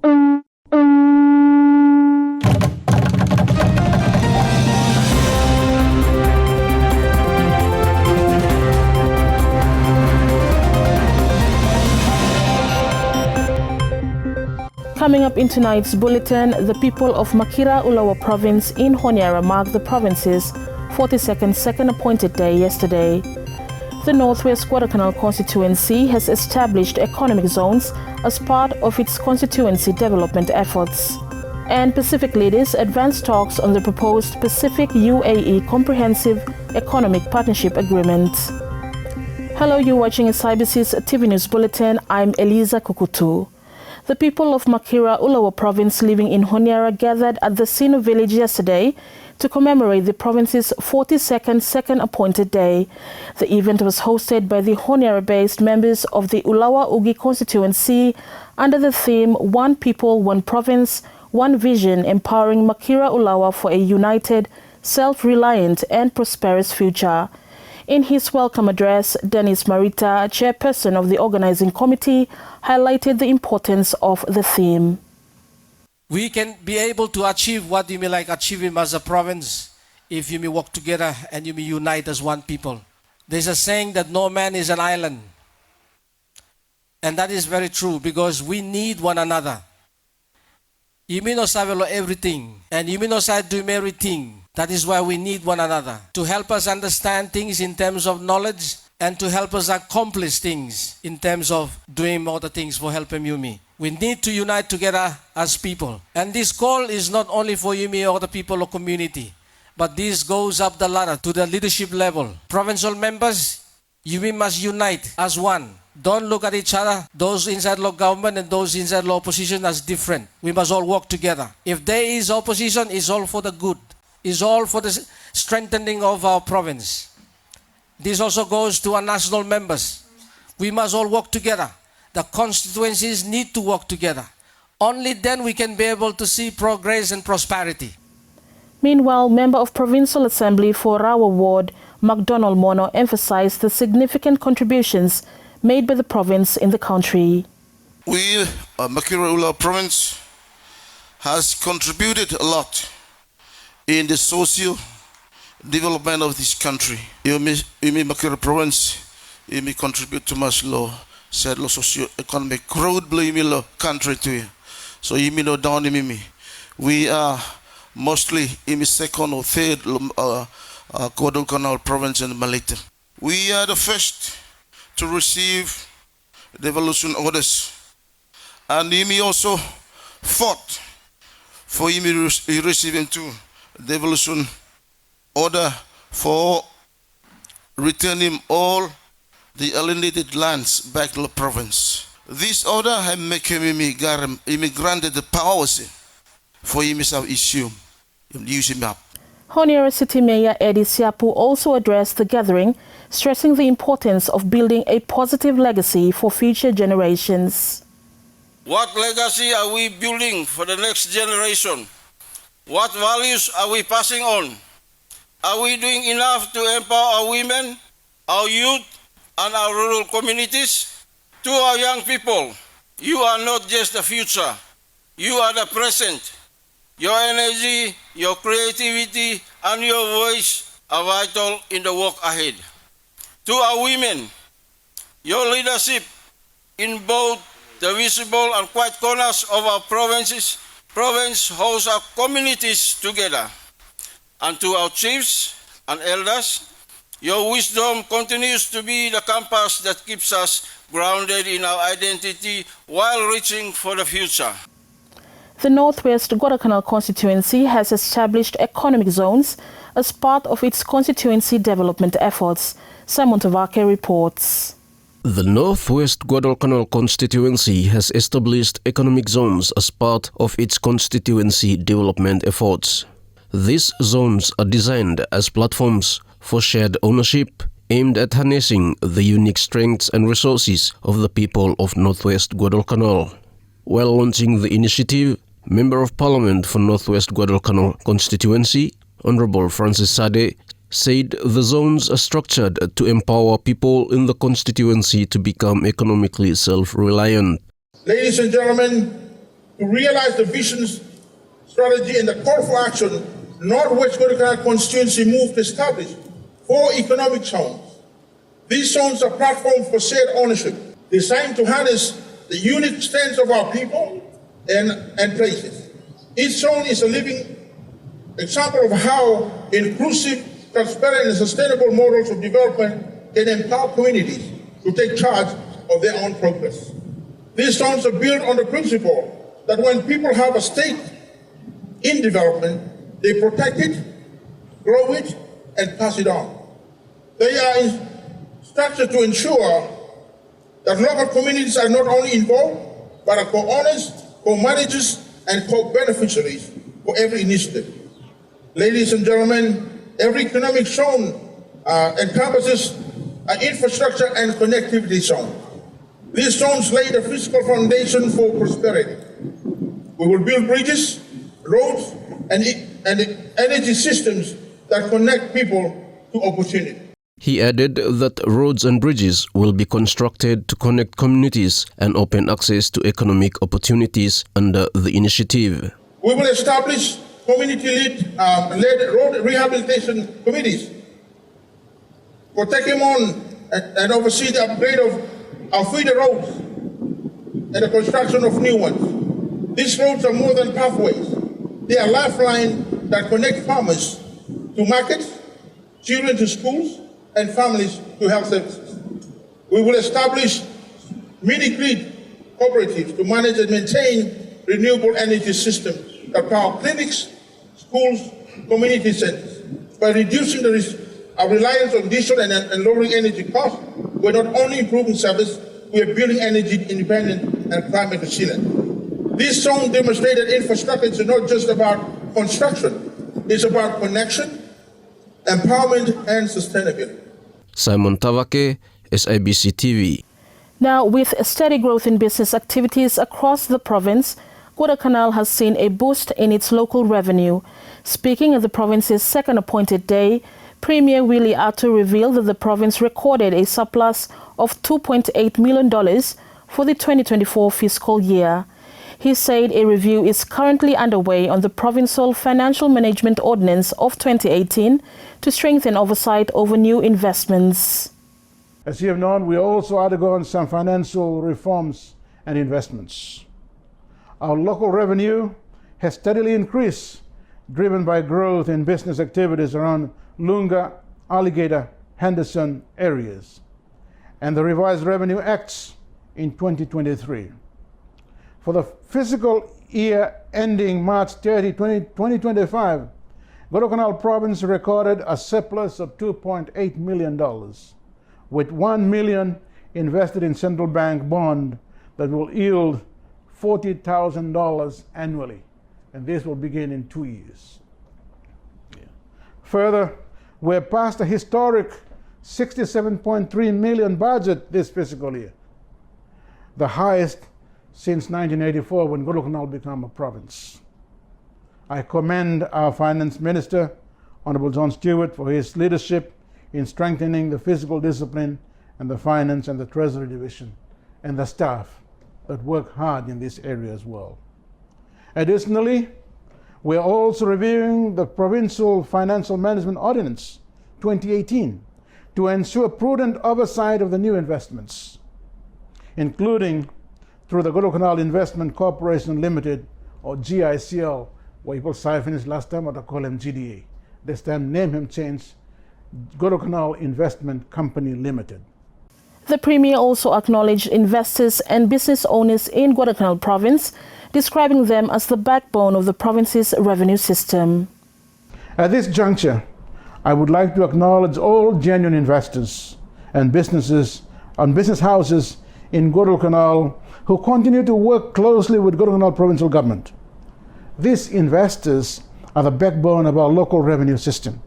Coming up in tonight's bulletin, the people of Makira Ulawa province in Honiara marked the province's 42nd second appointed day yesterday. The Northwest Guadalcanal constituency has established economic zones as part of its constituency development efforts. And Pacific leaders advanced talks on the proposed Pacific UAE Comprehensive Economic Partnership Agreement. Hello, you're watching SIBC's TV News Bulletin. I'm Eliza Kukutu. The people of Makira Ulawa province living in Honiara gathered at the Sino village yesterday to commemorate the province's 42nd second appointed day. The event was hosted by the Honiara-based members of the Ulawa Ugi constituency under the theme One People, One Province, One Vision, empowering Makira Ulawa for a united, self-reliant and prosperous future. In his welcome address, Dennis Marita, chairperson of the organizing committee, highlighted the importance of the theme. We can be able to achieve what you may like achieving as a province if you may work together and you may unite as one people. There's a saying that no man is an island. And that is very true because we need one another. You may not sabe everything and you may not sabe do everything. That is why we need one another to help us understand things in terms of knowledge and to help us accomplish things in terms of doing other things for helping you me. We need to unite together as people. And this call is not only for you me or the people or community, but this goes up the ladder to the leadership level. Provincial members, you must unite as one. Don't look at each other, those inside law government and those inside law opposition as different. We must all work together. If there is opposition, it's all for the good. It's all for the strengthening of our province. This also goes to our national members. We must all work together. The constituencies need to work together. Only then we can be able to see progress and prosperity. Meanwhile, Member of Provincial Assembly for Rawa Ward, MacDonald Mono, emphasized the significant contributions made by the province in the country. We, Makira Ulawa province, has contributed a lot in the social development of this country. You may Makira province, you may contribute to much law, said law socio-economic growth, law country to you. So you may know down in me. We are mostly in the second or third Guadalcanal province in Malita. We are the first to receive devolution orders. And you may also fought for you may receiving too devolution order for returning all the alienated lands back to the province. This order has made me granted the powers for him to issue using up. Honiara City Mayor Eddie Siapu also addressed the gathering, stressing the importance of building a positive legacy for future generations. What legacy are we building for the next generation? What values are we passing on? Are we doing enough to empower our women, our youth, and our rural communities? To our young people, you are not just the future, you are the present. Your energy, your creativity, and your voice are vital in the work ahead. To our women, your leadership in both the visible and quiet corners of our province holds our communities together. And to our chiefs and elders, your wisdom continues to be the compass that keeps us grounded in our identity while reaching for the future. The Northwest Guadalcanal constituency has established economic zones as part of its constituency development efforts. Simon Tavake reports. The Northwest Guadalcanal constituency has established economic zones as part of its constituency development efforts. These zones are designed as platforms for shared ownership aimed at harnessing the unique strengths and resources of the people of Northwest Guadalcanal. While launching the initiative, Member of Parliament for Northwest Guadalcanal constituency, Honorable Francis Sade, said the zones are structured to empower people in the constituency to become economically self-reliant. Ladies and gentlemen, to realize the vision's strategy and the call for action, Northwest Guadalcanal constituency moved to establish 4 economic zones. These zones are platforms for shared ownership, designed to harness the unique strengths of our people and places. Each zone is a living example of how inclusive, transparent, and sustainable models of development can empower communities to take charge of their own progress. These zones are built on the principle that when people have a stake in development, they protect it, grow it, and pass it on. They are structured to ensure that local communities are not only involved, but are co-owners, co-managers, and co-beneficiaries for every initiative. Ladies and gentlemen, every economic zone encompasses an infrastructure and connectivity zone. These zones lay the physical foundation for prosperity. We will build bridges, roads, and energy systems that connect people to opportunity. He added that roads and bridges will be constructed to connect communities and open access to economic opportunities under the initiative. We will establish community-led road rehabilitation committees for taking on and oversee the upgrade of our feeder roads and the construction of new ones. These roads are more than pathways. They are lifelines that connect farmers to markets, children to schools, and families to health services. We will establish mini-grid cooperatives to manage and maintain renewable energy systems that power clinics, schools, community centers. By reducing our reliance on diesel and lowering energy costs, we're not only improving service, we are building energy independent and climate resilient. This zone demonstrated infrastructure is not just about construction, it's about connection, empowerment, and sustainability. Simon Tavake, SIBC TV. Now, with steady growth in business activities across the province, Guadalcanal has seen a boost in its local revenue. Speaking at the province's second appointed day, Premier Willie Attu revealed that the province recorded a surplus of $2.8 million for the 2024 fiscal year. He said a review is currently underway on the Provincial Financial Management Ordinance of 2018 to strengthen oversight over new investments. As you have known, we also undergone some financial reforms and investments. Our local revenue has steadily increased, driven by growth in business activities around Lunga, Alligator, Henderson areas, and the revised Revenue Acts in 2023. For the fiscal year ending March 30, 2025, Guadalcanal Province recorded a surplus of $2.8 million, with $1 million invested in central bank bond that will yield $40,000 annually, and this will begin in 2 years. Further, we're past a historic $67.3 million budget this fiscal year, the highest since 1984 when Guadalcanal became a province. I commend our Finance Minister, Honorable John Stewart, for his leadership in strengthening the fiscal discipline and the Finance and the Treasury Division and the staff that work hard in this area as well. Additionally, we are also reviewing the Provincial Financial Management Ordinance 2018 to ensure prudent oversight of the new investments, including through the Guadalcanal Investment Corporation Limited, or GICL, what people finished last time, or they call him GDA. This time, name him change, Guadalcanal Investment Company Limited. The Premier also acknowledged investors and business owners in Guadalcanal Province, describing them as the backbone of the province's revenue system. At this juncture, I would like to acknowledge all genuine investors and business houses in Guadalcanal who continue to work closely with Guadalcanal Provincial Government. These investors are the backbone of our local revenue system.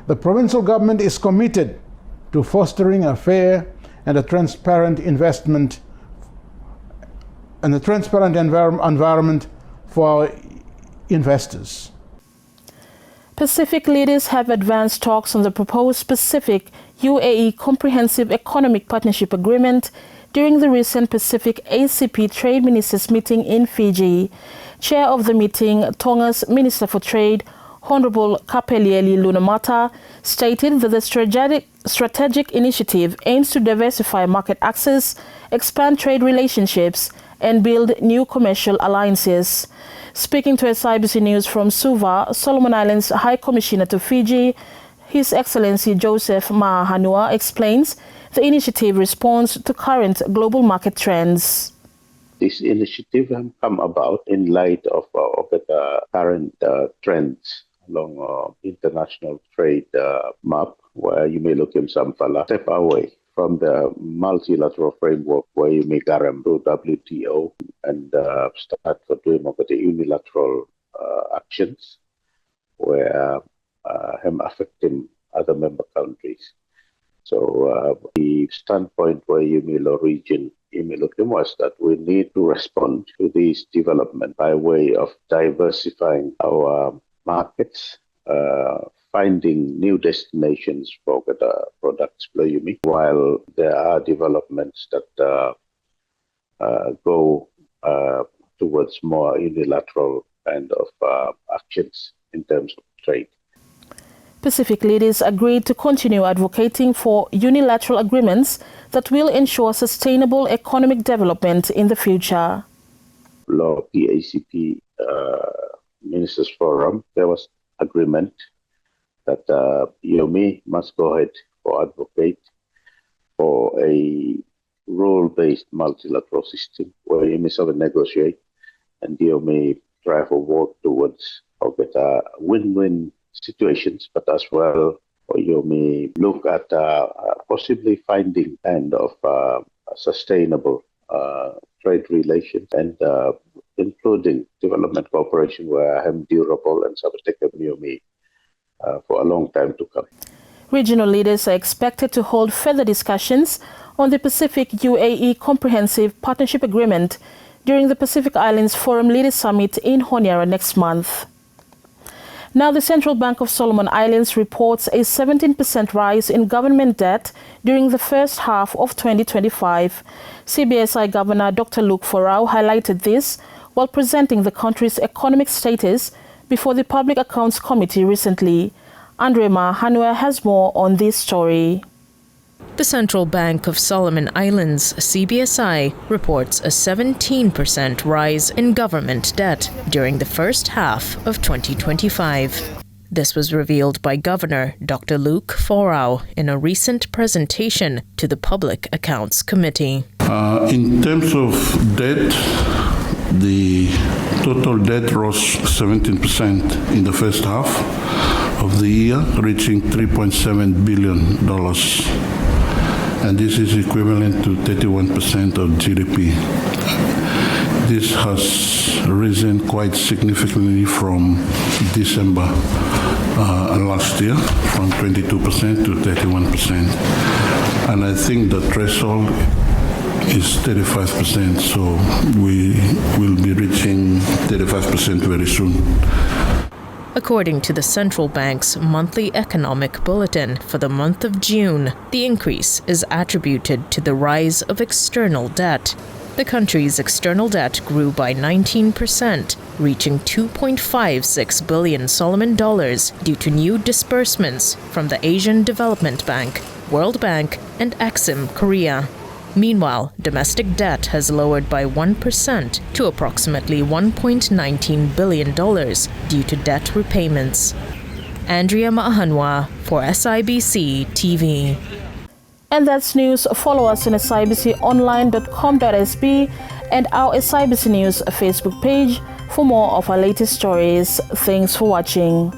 The provincial government is committed to fostering a fair and a transparent investment and a transparent environment for our investors. Pacific leaders have advanced talks on the proposed Pacific UAE Comprehensive Economic Partnership Agreement during the recent Pacific ACP Trade Ministers meeting in Fiji. Chair of the meeting, Tonga's Minister for Trade, Honorable Kapelieli Lunamata, stated that the strategic initiative aims to diversify market access, expand trade relationships, and build new commercial alliances. Speaking to SIBC News from Suva, Solomon Islands High Commissioner to Fiji, His Excellency Joseph Mahanua explains the initiative responds to current global market trends. This initiative has come about in light of the current trends along international trade map, where you may look in some step away from the multilateral framework where you may garam through WTO and start for doing the unilateral actions where affecting other member countries. So the standpoint where you may look region, you may look was that we need to respond to these developments by way of diversifying our markets, finding new destinations for the products, while there are developments that go towards more unilateral kind of actions in terms of trade. Pacific leaders agreed to continue advocating for unilateral agreements that will ensure sustainable economic development in the future. Law PACP Ministers Forum, there was agreement that UME must go ahead for advocate for a rule-based multilateral system where UME sort of negotiate and UME try to work towards better win-win situations, but as well you may look at possibly finding kind of sustainable trade relations and including development cooperation where I'm durable and me for a long time to come. Regional leaders are expected to hold further discussions on the Pacific UAE Comprehensive Partnership Agreement during the Pacific Islands Forum Leaders Summit in Honiara next month. Now, the Central Bank of Solomon Islands reports a 17% rise in government debt during the first half of 2025. CBSI Governor Dr. Luke Forau highlighted this while presenting the country's economic status before the Public Accounts Committee recently. Andre Mahanua has more on this story. The Central Bank of Solomon Islands, CBSI, reports a 17% rise in government debt during the first half of 2025. This was revealed by Governor Dr. Luke Forau in a recent presentation to the Public Accounts Committee. In terms of debt, the total debt rose 17% in the first half of the year, reaching $3.7 billion. And this is equivalent to 31% of GDP. This has risen quite significantly from December last year, from 22% to 31%. And I think the threshold is 35%, so we will be reaching 35% very soon. According to the Central Bank's monthly economic bulletin for the month of June, the increase is attributed to the rise of external debt. The country's external debt grew by 19%, reaching $2.56 billion Solomon dollars due to new disbursements from the Asian Development Bank, World Bank, and Exim Korea. Meanwhile, domestic debt has lowered by 1% to approximately $1.19 billion due to debt repayments. Andrea Mahanwa for SIBC TV. And that's news. Follow us on sibconline.com.sb and our SIBC News Facebook page for more of our latest stories. Thanks for watching.